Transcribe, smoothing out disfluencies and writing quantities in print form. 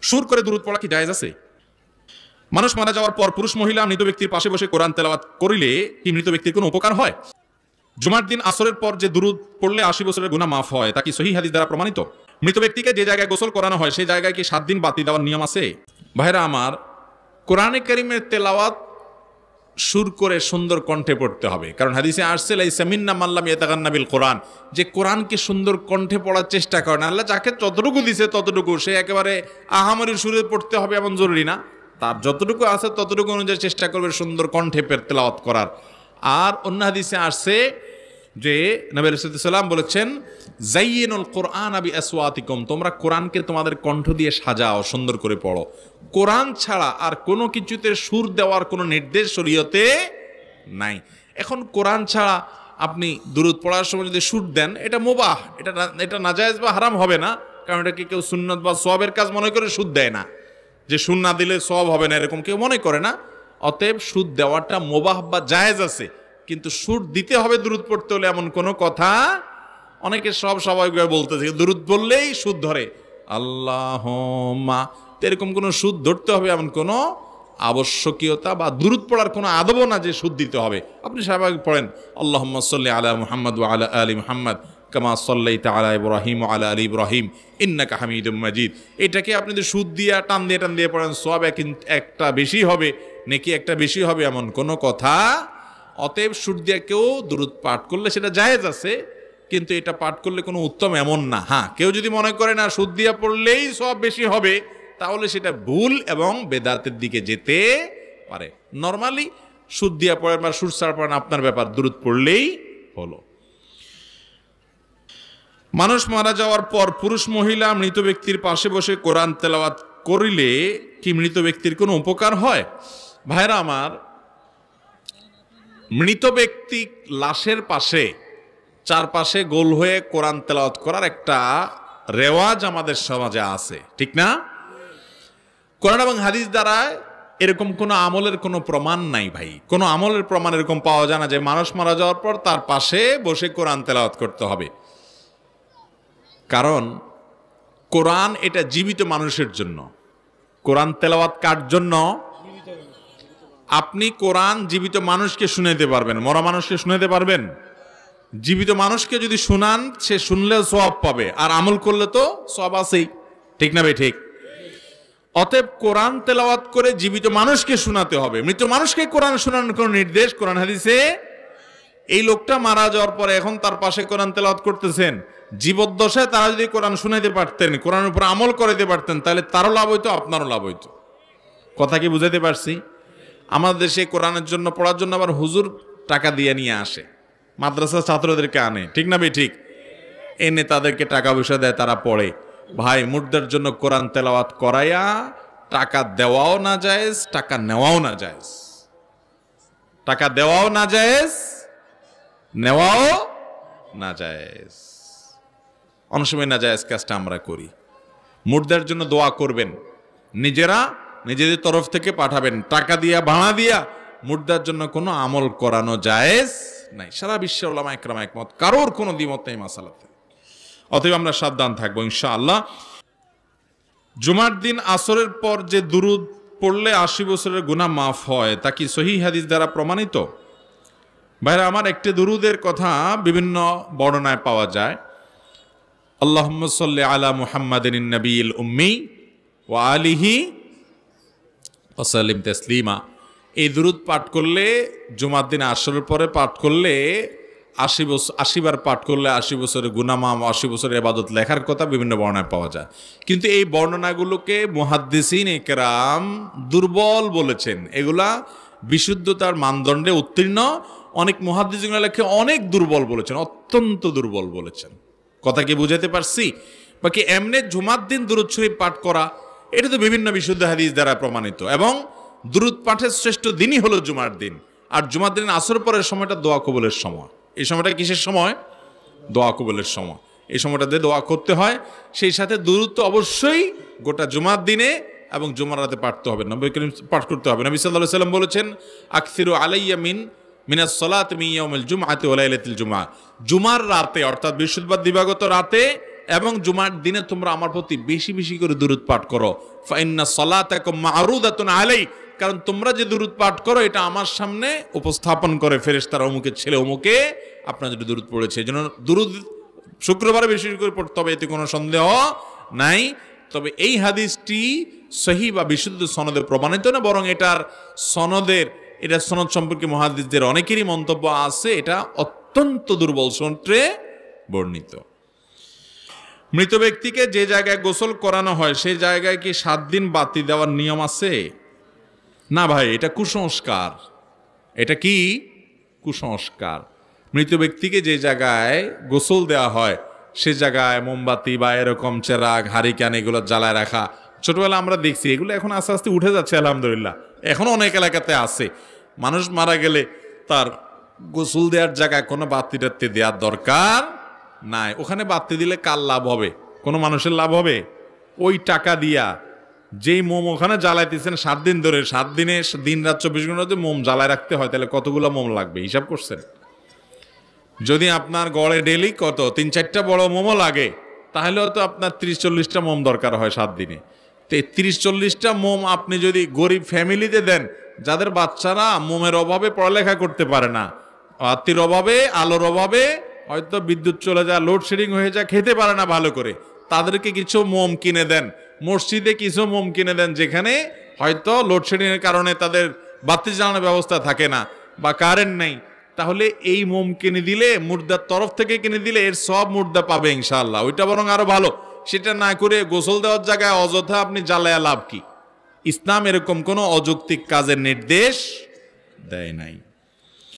সুর করে দুরূদ পড়া কি জায়েজ আছে? মানুষ মারা যাওয়ার পর পুরুষ মহিলা মৃত ব্যক্তির পাশে বসে কোরআন তেলাওয়াত করিলে কি মৃত ব্যক্তির কোনো উপকার হয়? জুমার দিন আসরের পর যে দুরূদ পড়লে 80 বছরের গুনাহ মাফ হয়, তা কি সহিহ হাদিস দ্বারা প্রমাণিত? মৃত ব্যক্তিকে যে জায়গায় গোসল করানো হয় সেই জায়গায় কি 7 দিন বাতি দেওয়ার নিয়ম আছে? ভাইরা আমার, কোরআনে কারীমের তেলাওয়াত সুর করে সুন্দর কণ্ঠে পড়তে হবে, কারণ হাদিসে আসছে লাইসা মিন্না মান লাম ইয়াতাগান্না বিল কোরআন, যে কোরআনকে সুন্দর কণ্ঠে পড়ার চেষ্টা করে না। আল্লাহ যাকে যতটুকু দিছে ততটুকু, সে একেবারে আহামরি সুরে পড়তে হবে এমন জরুরি না, তার যতটুকু আছে ততটুকু অনুযায়ী চেষ্টা করবে সুন্দর কণ্ঠে তেলাওয়াত করার। আর অন্য হাদিসে আসছে যে নবী সাল্লাল্লাহু আলাইহি ওয়াসাল্লাম বলেছেন যায়্যিনুল কোরআন বিআসওয়াতিকুম, তোমরা কোরআনকে তোমাদের কণ্ঠ দিয়ে সাজাও, সুন্দর করে পড়ো। কোরআন ছাড়া আর কোনো কিছুতে সুর দেওয়ার কোনো নির্দেশ শরীয়তে নাই। এখন কোরআন ছাড়া আপনি দুরূদ পড়ার সময় যদি সুর দেন, এটা মুবাহ, এটা নাজায়েজ বা হারাম হবে না, কারণ এটাকে কেউ সুন্নাত বা সওয়াবের কাজ মনে করে সুদ দেয় না, যে সুদ না দিলে সওয়াব হবে না এরকম কেউ মনে করে না। অতএব সুদ দেওয়াটা মুবাহ বা জায়েজ আছে, কিন্তু সুর দিতে হবে দুরূদ পড়তে হলে এমন কোনো কথা অনেকে স্বাভাবিকভাবে বলতেছে দুরূদ বললেই সুদ ধরে, আল্লাহুম্মা, এরকম কোনো সুদ ধরতে হবে এমন কোনো আবশ্যকীয়তা বা দুরূদ পড়ার কোনো আদবও না যে সুদ দিতে হবে। আপনি স্বাভাবিক পড়েন আল্লাহুম্মা সাল্লি আলা মুহাম্মাদ ওয়া আলা আলি মুহাম্মাদ কামা সাল্লাইতা আলা ইব্রাহিম ওয়া আলা আলি ইব্রাহিম ইন্নাকা হামিদুম মাজিদ। এটাকে আপনি যদি সুদ দিয়ে টান দিয়ে পড়েন, সওয়াব একটা বেশি হবে, নেকি একটা বেশি হবে এমন কোনো কথা। অতএব সুর দিয়ে কেউ দুরূদ পাঠ করলে সেটা জায়েজ আছে, কিন্তু এটা পাঠ করলে কোনো উত্তম এমন না। হ্যাঁ, কেউ যদি মনে করে না সুদ দিয়া পড়লেই সব বেশি হবে, তাহলে সেটা ভুল এবং বেদাতের দিকে যেতে পারে। নরমালি সুদ দিয়া পড়েন বা সুর ছাড়া পড়েন, আপনার ব্যাপার, দুরূদ পড়লেই হলো। মানুষ মারা যাওয়ার পর পুরুষ মহিলা মৃত ব্যক্তির পাশে বসে কোরআন তেলাওয়াত করিলে কি মৃত ব্যক্তির কোনো উপকার হয়? ভাইরা আমার, মৃত ব্যক্তি লাশের পাশে চারপাশে গোল হয়ে কোরআন তেলাওয়াত করার একটা রেওয়াজ আমাদের সমাজে আছে, ঠিক না? কোরআন এবং হাদিস দ্বারা এরকম কোনো আমলের কোনো প্রমাণ নাই ভাই, কোনো আমলের প্রমাণ এরকম পাওয়া যায় না যে মানুষ মারা যাওয়ার পর তার পাশে বসে কোরআন তেলাওয়াত করতে হবে। কারণ কোরআন এটা জীবিত মানুষের জন্য। কোরআন তেলাওয়াত কার জন্য? আপনি কোরআন জীবিত মানুষকে শুনাইতে পারবেন, মরা মানুষকে শুনাইতে পারবেন? জীবিত মানুষকে যদি শুনান, সে শুনলেও সওয়াব পাবে, আর আমল করলে তো সওয়াব আছেই, ঠিক না ভাই? ঠিক। অতএব কোরআন তেলাওয়াত করে জীবিত মানুষকে শোনাতে হবে, মৃত মানুষকে কোরআন শোনানোর কোনো নির্দেশ কোরআন হাদিসে। এই লোকটা মারা যাওয়ার পরে এখন তার পাশে কোরআন তেলাওয়াত করতেছেন, জীবদ্দশায় তারা যদি কোরআন শুনাইতে পারতেন, কোরআনের উপর আমল করাইতে পারতেন, তাহলে তারও লাভ হইতো, আপনারও লাভ হইতো। কথা কি বুঝাইতে পারছি? আমাদের দেশে কোরআনের জন্য, পড়ার জন্য আবার হুজুর টাকা দিয়ে নিয়ে আসে, মাদ্রাসা ছাত্রদেরকে আনে, ঠিক না ভাই? ঠিক। এনে তাদেরকে টাকা পয়সা দেয়, তারা পড়ে। ভাই, মুর্দার জন্য কোরআন তেলাওয়াত করাইয়া টাকা দেওয়াও না জায়েজ, টাকা নেওয়াও না জায়েজ। টাকা দেওয়াও না জায়েজ, নেওয়াও না জায়েজ। অনেক সময় না জায়েজ কাজটা আমরা করি। মুর্দার জন্য দোয়া করবেন, নিজেদের তরফ থেকে পাঠাবেন, টাকা দিয়া ভাড়া দিয়া মুর্দার জন্য কোনো আমল করানো জায়েজ নাই। সারা বিশ্বের উলামা ইকরাম একমত, কারোর কোনো দ্বিমত নেই মাসালাতে। অতএব আমরা সাবধান থাকবো ইনশাআল্লাহ। জুমার দিন আসরের পর যে দুরূদ পড়লে 80 বছরের গুনাহ মাফ হয়, তা কি সহিহ হাদিস দ্বারা প্রমাণিত? ভাইরা আমার, একটি দুরূদের কথা বিভিন্ন বর্ণনায় পাওয়া যায়। আল্লাহুম্মা সাল্লি আলা মুহাম্মাদিন নবিয়িল উম্মি ওয়া আলিহি ওয়া সাল্লিম তাসলিমা। এই দুরূদ পাঠ করলে জুমার দিন আসরের পরে পাঠ করলে 80 বার পাঠ করলে 80 বছরের গুনাহ মাফ, 80 বছরের ইবাদত লেখার কথা বিভিন্ন বর্ণনায় পাওয়া যায়। কিন্তু এই বর্ণনাগুলোকে মুহাদ্দিসিন ইকরাম দুর্বল বলেছেন, এগুলা বিশুদ্ধতার মানদণ্ডে উত্তীর্ণ। অনেক মুহাদ্দিসিন লেখে অনেক দুর্বল বলেছেন, অত্যন্ত দুর্বল বলেছেন। কথা কি বুঝাতে পারছি? বাকি এমনি জুমার দিন দুরূদ শরীফ পাঠ করা, এটা তো বিভিন্ন বিশুদ্ধ হাদিস দ্বারা প্রমাণিত, এবং দুরূদ পাঠের শ্রেষ্ঠ দিনই হলো জুমার দিন। আর জুমার দিন আসর পরের সময়টা দোয়া কবুলের সময়। এই সময়টা কিসের সময়? দোয়া কবুলের সময়। এই সময়টাতে দোয়া করতে হয়। সেই সাথে দুরূদ তো অবশ্যই গোটা জুমার দিনে এবং জুমার রাতে পাঠ করতে হবে। নবী সাল্লাল্লাহু আলাইহি ওয়াসাল্লাম বলেছেন, আকসিরু আলাইয়া মিনাস সালাত মিন ইয়াউমিল জুমআতি ওয়া লাইলাতিল জুমআ। জুমার রাতে অর্থাৎ বৃহস্পতিবার দিবাগত রাতে এবং জুমার দিনে তোমরা আমার প্রতি বেশি বেশি করে দুরূদ পাঠ করো, ফাইন্না সালাতাকুম মা'রুদাতুন আলাই, কারণ তোমরা যে দুরূদ পাঠ করো এটা আমার সামনে উপস্থাপন করে ফেরেশতারা অমুকের ছেলে অমুকে আপনার যদি দুরূদ পড়েছে। এজন্য দুরূদ শুক্রবারে বেশি করে পড়তে হবে, এতে কোনো সন্দেহ নাই। তবে এই হাদিসটি সহিহ বা বিশুদ্ধ সনদে প্রমাণিত না, বরং এটার সনদ সম্পর্কে মুহাদ্দিসদের অনেকেরই মন্তব্য আছে এটা অত্যন্ত দুর্বল সূত্রে বর্ণিত। মৃত ব্যক্তিকে যে জায়গায় গোসল করানো হয় সেই জায়গায় কি 7 দিন বাতি দেওয়ার নিয়ম আছে? না ভাই, এটা কুসংস্কার। এটা কি কুসংস্কার? মৃত ব্যক্তিকে যে জায়গায় গোসল দেওয়া হয় সে জায়গায় মোমবাতি বা এরকম চেরাগ হারিকেন এগুলো জ্বালায় রাখা, ছোটবেলা আমরা দেখছি, এগুলো এখন আস্তে আস্তে উঠে যাচ্ছে আলহামদুলিল্লাহ। এখনো অনেক এলাকাতে আছে। মানুষ মারা গেলে তার গোসল দেওয়ার জায়গায় কোনো বাতি টাতি দেওয়ার দরকার নাই। ওখানে বাতি দিলে কার লাভ হবে? কোনো মানুষের লাভ হবে? ওই টাকা দিয়া যেই মোম ওখানে জ্বালাইতেছেন 7 দিন ধরে, 7 দিনে দিন রাত 24 ঘন্টা যদি মোম জ্বালায় রাখতে হয় তাহলে কতগুলো মোম লাগবে হিসাব করছেন? যদি আপনার গড়ে ডেলি কত 3-4টা বড় মোমও লাগে তাহলে তো আপনার 30-40টা মোম দরকার হয় 7 দিনে। তো 30-40টা মোম আপনি যদি গরিব ফ্যামিলিতে দেন যাদের বাচ্চারা মোমের অভাবে পড়ালেখা করতে পারে না, বাতির অভাবে, আলোর অভাবে, হয়তো বিদ্যুৎ চলে যায়, লোডশেডিং হয়ে যায়, খেতে পারে না ভালো করে, তাদেরকে কিছু মোম কিনে দেন। মসজিদে কিছু মোম কিনে দেন যেখানে হয়তো লোডশেডিংয়ের কারণে তাদের বাতি জ্বালানোর ব্যবস্থা থাকে না বা কারেন্ট নেই, তাহলে এই মোম কিনে দিলে, মুর্দার তরফ থেকে কিনে দিলে এর সব মুর্দা পাবে ইনশাআল্লাহ। ওইটা বরং আরো ভালো। সেটা না করে গোসল দেওয়ার জায়গায় অযথা আপনি জ্বালায়া লাভ কি? ইসলাম এরকম কোনো অযৌক্তিক কাজের নির্দেশ দেয় নাই।